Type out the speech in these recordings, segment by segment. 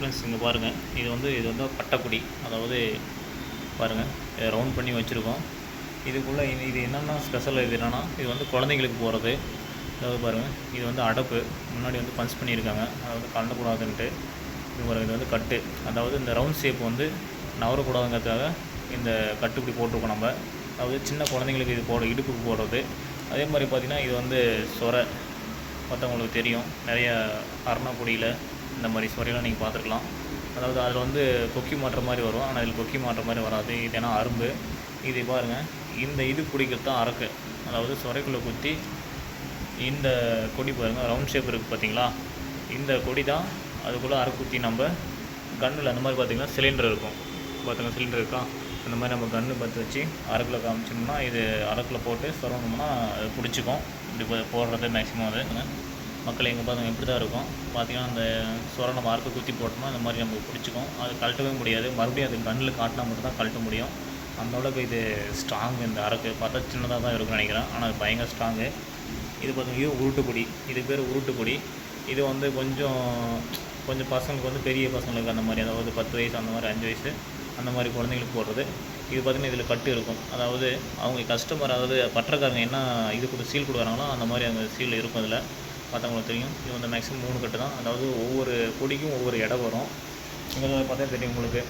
Friends இங்கே பாருங்கள், இது வந்து பட்டைக்குடி. அதாவது பாருங்கள், இதை ரவுண்ட் பண்ணி வச்சுருக்கோம். இதுக்குள்ளே இது என்னென்னா ஸ்பெஷல், இது என்னென்னா இது வந்து குழந்தைங்களுக்கு போகிறது. அதாவது பாருங்கள், இது வந்து அடப்பு முன்னாடி வந்து பஞ்ச் பண்ணியிருக்காங்க, அதாவது கலண்டக்கூடாதுன்ட்டு. இது பாருங்கள், இது வந்து கட்டு. அதாவது இந்த ரவுண்ட் ஷேப் வந்து நவரக்கூடாதுங்கிறதுக்காக இந்த கட்டு இப்படி போட்டிருக்கோம் நம்ம. அதாவது சின்ன குழந்தைங்களுக்கு இது இடுப்புக்கு போடுறது. அதே மாதிரி பார்த்திங்கன்னா இது வந்து சொரை மற்றவங்களுக்கு தெரியும், நிறைய அருணாக்குடியில் இந்த மாதிரி சொரையெல்லாம் நீங்கள் பார்த்துருக்கலாம். அதாவது அதில் வந்து கொக்கி மாட்டுற மாதிரி வரும், ஆனால் இதில் கொக்கி மாட்டுற மாதிரி வராது. இது ஏன்னா அரும்பு. இது பாருங்கள், இந்த இது பிடிக்கிறது தான் அரக்கு. அதாவது சொரைக்குள்ளே குத்தி இந்த கொடி பாருங்கள், ரவுண்ட் ஷேப் இருக்குது பார்த்தீங்களா, இந்த கொடி தான் அதுக்குள்ளே அரக்கு குத்தி நம்ம கன்னில் அந்த மாதிரி பார்த்திங்கன்னா சிலிண்டர் இருக்கும். பார்த்துங்க, சிலிண்டர் இருக்கா, அந்த மாதிரி நம்ம கன்று பற்ற வச்சு அரக்கில் காமிச்சோம்னா இது அரக்கில் போட்டு சொரணும்னா அது பிடிச்சிக்கும். இப்படி போடுறது மேக்ஸிமம் அது மக்கள் எங்கே பார்த்தாங்க எப்படி தான் இருக்கும். பார்த்திங்கன்னா அந்த சொரை நம்ம அரக்கு குத்தி போட்டோம்னா இந்த மாதிரி நமக்கு பிடிச்சிக்கும். அது கழட்டவே முடியாது, மறுபடியும் அது கண்ணில் காட்டினா மட்டும் தான் கழட்ட முடியும். அந்தளவுக்கு இது ஸ்ட்ராங். இந்த அரக்கு பார்த்தா சின்னதாக தான் இருக்குன்னு நினைக்கிறேன், ஆனால் அது பயங்கர ஸ்ட்ராங்கு. இது பார்த்திங்கன்னா இது உருட்டுக்குடி, இது பேர் உருட்டுக்குடி. இது வந்து கொஞ்சம் பசங்களுக்கு வந்து பெரிய பசங்களுக்கு அந்த மாதிரி, அதாவது 10 வயசு அந்த மாதிரி 5 வயசு அந்த மாதிரி குழந்தைங்களுக்கு போடுறது. இது பார்த்திங்கன்னா இதில் கட்டு இருக்கும். அதாவது அவங்க கஸ்டமர், அதாவது பட்டறக்காரங்க என்ன இது சீல் கொடுக்குறாங்களோ அந்த மாதிரி அந்த சீல் இருக்கும். அதில் பார்த்தவங்களுக்கு தெரியும். இது வந்து மேக்ஸிமம் 3 கட்டு தான். அதாவது ஒவ்வொரு கொடிக்கும் ஒவ்வொரு இடம் வரும். இங்கே பார்த்தா தெரியும் உங்களுக்கு.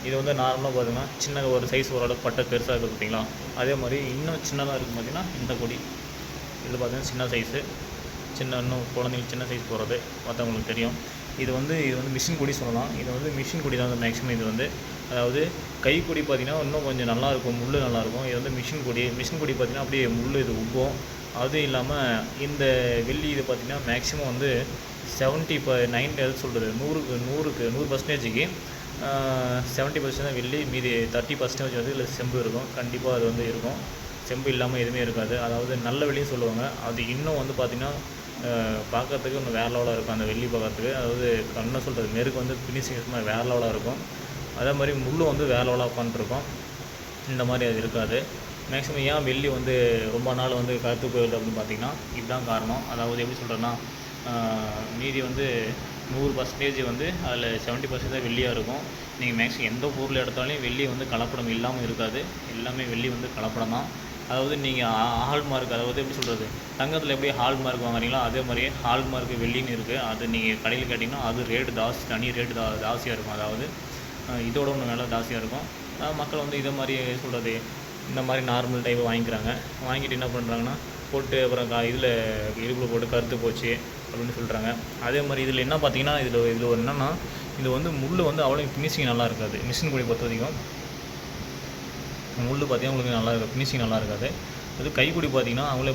இது வந்து நார்மலாக பார்த்திங்கன்னா சின்ன ஒரு சைஸ் ஓரளவுக்கு பட்டை பெருசாக இருக்குது பார்த்தீங்களா, அதே மாதிரி இன்னும் சின்னதாக இருக்குது பார்த்திங்கன்னா இந்த கொடி. இதில் பார்த்திங்கன்னா சின்ன சைஸு, இன்னும் குழந்தைங்களுக்கு சின்ன சைஸ் போடுறது பார்த்தவங்களுக்கு தெரியும். இது வந்து மிஷின் கொடி சொல்லலாம். இது வந்து மிஷின் கொடி தான் மேக்ஸிமம். இது வந்து அதாவது கைக்கொடி பார்த்திங்கன்னா இன்னும் கொஞ்சம் நல்லாயிருக்கும், முள் நல்லாயிருக்கும். இது வந்து மிஷின் கொடி பார்த்திங்கன்னா அப்படியே முள் இது உப்போம். அதுவும் இல்லாமல் இந்த வெள்ளி இது பார்த்திங்கன்னா மேக்ஸிமம் வந்து 70% எது சொல்கிறது 100% 70% தான் வெள்ளி, மீதி 30% வந்து இல்லை செம்பு இருக்கும். கண்டிப்பாக அது வந்து இருக்கும். செம்பு இல்லாமல் எதுவுமே இருக்காது. அதாவது நல்ல வெள்ளின்னு சொல்லுவாங்க. அது இன்னும் வந்து பார்த்திங்கன்னா பார்க்குறதுக்கு இன்னும் வேறு லெவலாக இருக்கும். அந்த வெள்ளி பார்க்குறதுக்கு, அதாவது என்ன சொல்கிறது, நெருக்கு வந்து ஃபினிஷிங் மாதிரி வேறு லெவலாக இருக்கும். அதே மாதிரி முள் வந்து வேறு லெவலாக உட்காந்துருக்கும். இந்த மாதிரி அது இருக்காது. மேக்ஸிமம் ஏன் வெள்ளி வந்து ரொம்ப நாள் வந்து கருத்து போயிடுது அப்படின்னு பார்த்திங்கன்னா இதுதான் காரணம். அதாவது எப்படி சொல்கிறேன்னா, மீதி வந்து 100% வந்து அதில் 70% தான் வெள்ளியாக இருக்கும். நீங்கள் மேக்ஸிமம் எந்த பொருள் எடுத்தாலும் வெள்ளி வந்து கலப்படம் இல்லாமல் இருக்காது. எல்லாமே வெள்ளி வந்து கலப்படம் தான். அதாவது நீங்கள் ஹால்மார்க், அதாவது எப்படி சொல்கிறது, தங்கத்தில் எப்படி ஹால்மார்க் வாங்குறீங்களோ அதே மாதிரியே ஹால்மார்க் வெள்ளின்னு இருக்குது. அது நீங்கள் கடையில் கேட்டிங்கன்னா அது ரேட்டு தனி ரேட்டு ஜாஸ்தியாக இருக்கும். அதாவது இதோட ஒன்று விலை ஜாஸ்தியாக இருக்கும். மக்கள் வந்து இதை மாதிரி சொல்கிறது, இந்த மாதிரி நார்மல் டைப்பை வாங்கிக்கிறாங்க. வாங்கிட்டு என்ன பண்ணுறாங்கன்னா போட்டு அப்புறம் இதில் இடுப்பில் போட்டு கருத்து போச்சு அப்படின்னு சொல்கிறாங்க. அதே மாதிரி இதில் என்ன பார்த்தீங்கன்னா இதில் என்னென்னா, இது வந்து முள் வந்து அவ்வளோ ஃபினிஷிங் நல்லா இருக்காது. மிஷின் கொடி பொறுத்த வரைக்கும் முள் பார்த்திங்கன்னா உங்களுக்கு நல்லா இருக்கும், ஃபினிஷிங் நல்லா இருக்காது. அது கைக்குடி பார்த்திங்கன்னா அவங்களே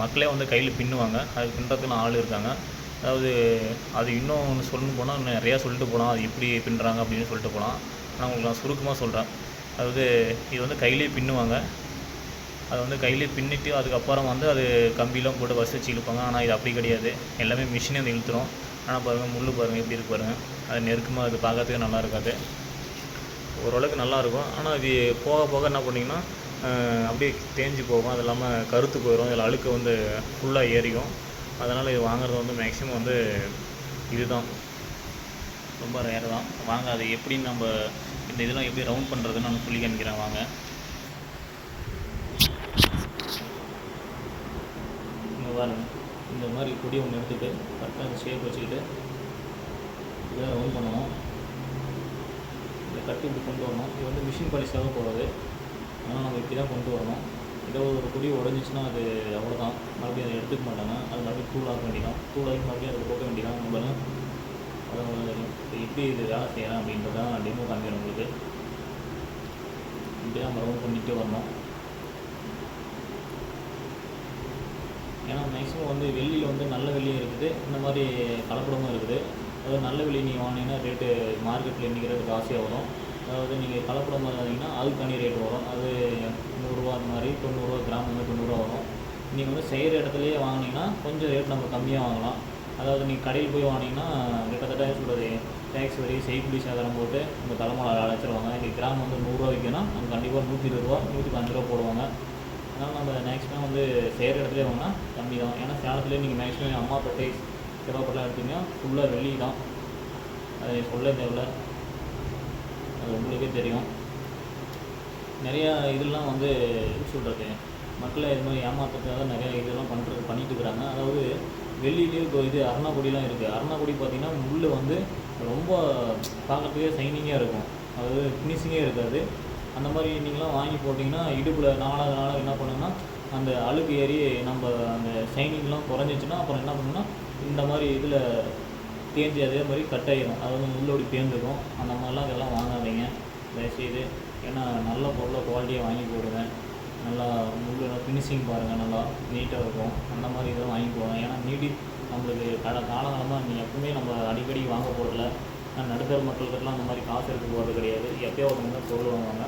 மக்களே வந்து கையில் பின்னுவாங்க. அது பின்னுறதுக்குன்னு ஆள் இருக்காங்க. அதாவது அது இன்னும் சொல்லணும் போனால் நிறையா சொல்லிட்டு போகலாம், அது எப்படி பின்னுறாங்க அப்படின்னு சொல்லிட்டு போகலாம். ஆனால் உங்களுக்கு நான் சுருக்கமாக சொல்கிறேன். அதாவது இது வந்து கையிலே பின்னுவாங்க. அதை வந்து கையிலே பின்னிட்டு அதுக்கப்புறம் வந்து அது கம்பிலாம் போட்டு வச்சு வச்சு இழுப்பாங்க. ஆனால் இது அப்படி கிடையாது, எல்லாமே மிஷினே வந்து இழுத்துரும். ஆனால் பாருங்கள், முள் பாருங்கள் எப்படி இருக்கு பாருங்கள். அது நெருக்கமாக அது பார்க்கறதுக்கு நல்லா இருக்காது, ஓரளவுக்கு நல்லாயிருக்கும். ஆனால் அது போக போக என்ன பண்ணிங்கன்னா அப்படியே தேஞ்சு போகும். அது இல்லாமல் கருத்து போயிடும். இதில் அழுக்கு வந்து ஃபுல்லாக ஏறிக்கும். அதனால் இது வாங்குறது வந்து மேக்ஸிமம் வந்து இதுதான் ரொம்ப ரேர் தான். வாங்க, அது எப்படின்னு நம்ம இந்த இதெல்லாம் எப்படி ரவுண்ட் பண்ணுறதுன்னு நான் சொல்லி காமிக்கிறேன் வாங்க. இங்கே பாருங்கள், இந்த மாதிரி கொடி ஒன்று எடுத்துகிட்டு கரெக்டாக அந்த ஷேப் வச்சுக்கிட்டு இதை ரவுண்ட் பண்ணணும். இதை கட்டி இப்படி கொண்டு வரணும். இது வந்து மிஷின் பாலிஷாக போகிறது, ஆனால் நம்ம இப்படி தான் கொண்டு வரணும். ஏதோ ஒரு கொடி உடஞ்சிச்சின்னா அது அவ்வளோதான், மறுபடியும் அதை எடுத்துக்க மாட்டாங்க. அது மறுபடியும் தூளாக வேண்டியதான், தூளாகி மறுபடியும் அதை போக வேண்டியதான். நம்ம அதான் தெரியும் எப்படி இது வேலை செய்யலாம் அப்படின்றதான் டெமோ காமிக்கிறேன் உங்களுக்கு. இப்படி தான் ரவுண்ட் பண்ணிகிட்டே வரணும். ஏன்னா மேக்ஸிமம் வந்து வெள்ளியில் வந்து நல்ல வெள்ளியும் இருக்குது, இந்த மாதிரி கலப்படமும் இருக்குது. அதாவது நல்ல வெள்ளி நீங்கள் வாங்கினீங்கன்னா ரேட்டு மார்க்கெட்டில் இன்றைக்கி ரேட்டு ஜாஸ்தியாக வரும். அதாவது நீங்கள் கலப்படம் வாங்கினீங்கன்னா அதுக்கு தனி ரேட் வரும். அது 100 அந்த மாதிரி 90 கிராம் வந்து 90 வரும். நீங்கள் வந்து செய்கிற இடத்துலையே வாங்கினீங்கன்னா கொஞ்சம் ரேட் நம்ம கம்மியாக வாங்கலாம். அதாவது நீங்கள் கடையில் போய் வாங்கினீங்கன்னா கிட்டத்தட்ட சொல்கிறது டேக்ஸ் வரி செய்கூலி சேதாரம் போட்டு உங்கள் தலைமுறை அழைச்சிருவாங்க. இங்கே கிராம் வந்து 100 விற்குன்னா அங்கே கண்டிப்பாக 120 105 போடுவாங்க. அதனால் நம்ம மேக்ஸிமம் வந்து செய்கிற இடத்துலேயே வாங்கினா கம்மி தான். ஏன்னா சேலத்துலேயே நீங்கள் மேக்ஸிமம் அம்மாப்பேட்டை செவ்வாப்பேட்டெலாம் எடுத்திங்கன்னா ஃபுல்லாக வெள்ளி தான். அதை சொல்ல தேவையில்ல, அது உங்களுக்கே தெரியும். நிறையா இதெல்லாம் வந்து எப்படி சொல்கிறது, மக்களை இது மாதிரி ஏமாத்துறதுக்காக நிறையா இதெல்லாம் பண்ணிட்டு இருக்கிறாங்க. அதாவது வெள்ளியிலே இப்போ இது அருணாக்குடிலாம் இருக்குது. அருணாக்குடி பார்த்திங்கன்னா முள் வந்து ரொம்ப பார்க்குறதுக்கே ஷைனிங்காக இருக்கும், அதாவது ஃபினிஷிங்கே இருக்காது. அந்த மாதிரி நீங்களாம் வாங்கி போட்டிங்கன்னா இடுப்பில் நாளாக என்ன பண்ணுன்னா அந்த அழுக்கு ஏறி நம்ம அந்த ஷைனிங்லாம் குறைஞ்சிச்சின்னா அப்புறம் என்ன பண்ணுன்னா இந்த மாதிரி இதில் தேஞ்சு அதே மாதிரி கட் ஆகிடும், அதாவது முள்ளோடி தேர்ந்துக்கும். அந்த மாதிரிலாம் இதெல்லாம் வாங்காதீங்க தயவுசெய்து. ஏன்னா நல்ல பொருளை குவாலிட்டியாக வாங்கி போடுங்க. நல்லா முள் ஃபினிஷிங் பாருங்கள், நல்லா நீட்டாக இருக்கும். அந்த மாதிரி இதெல்லாம் வாங்கி போடுங்க. ஏன்னா நம்மளுக்கு காலகாலமாக எப்பவுமே நம்ம அடிக்கடி வாங்க போகிறதில்ல. நடுத்தர மக்கள்கிட்டலாம் அந்த மாதிரி காசு எடுத்து போகிறது கிடையாது. எப்போயோ ஒருத்தவங்க பொருள் வாங்குவாங்க.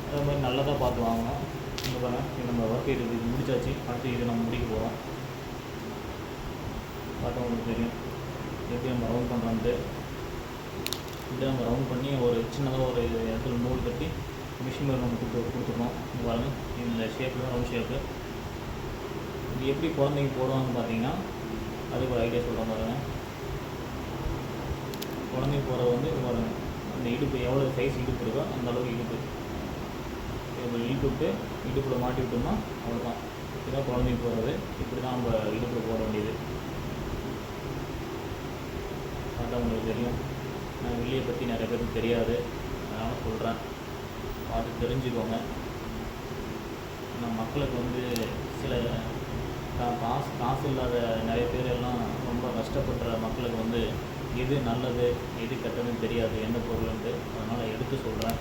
அதே மாதிரி நல்லதாக பார்த்து வாங்கணும். இங்கே பாருங்கள், இது நம்ம ஒர்க் இது முடிச்சாச்சு. அடுத்து இது நம்ம முடிக்க போகிறோம். பார்த்தா உங்களுக்கு தெரியும் எப்படி நம்ம ரவுண்ட் பண்ணுறோன்ட்டு. இப்படி நம்ம ரவுண்ட் பண்ணி ஒரு சின்னதாக ஒரு இடத்துல நூல் கட்டி மிஷின் மேலே நம்ம கொடுத்துருக்கோம். இங்கே பாருங்கள், இந்த ஷேப்பு தான் ரவுண்ட் ஷேப்பு. இது எப்படி குழந்தைங்க போடுவாங்கன்னு பார்த்தீங்கன்னா அதுக்கு ஒரு ஐடியா சொல்கிறோம் பாருங்கள். குழந்தைங்க போகிறது வந்து இது பாருங்கள், அந்த இடுப்பு எவ்வளோ சைஸ் இடுப்பு இருக்கோ அந்த அளவுக்கு இடுப்பு இழுத்துவிட்டு இடுப்பில் மாட்டி விட்டோம்னா அவ்வளோதான். இதுதான் குழந்தைங்க போகிறது. இப்படி தான் நம்ம இடுப்பில் போட வேண்டியது. அதான் உங்களுக்கு தெரியும். நான் வெள்ளியை பற்றி நிறைய பேருக்கு தெரியாது, அதனால் சொல்கிறேன், பார்த்து தெரிஞ்சுக்கோங்க. மக்களுக்கு வந்து சில காசு இல்லாத நிறைய பேர் எல்லாம் ரொம்ப கஷ்டப்படுற மக்களுக்கு வந்து எது நல்லது எது கெட்டதுன்னு தெரியாது, என்ன பொருள்ன்ட்டு. அதனால் எடுத்து சொல்கிறேன்.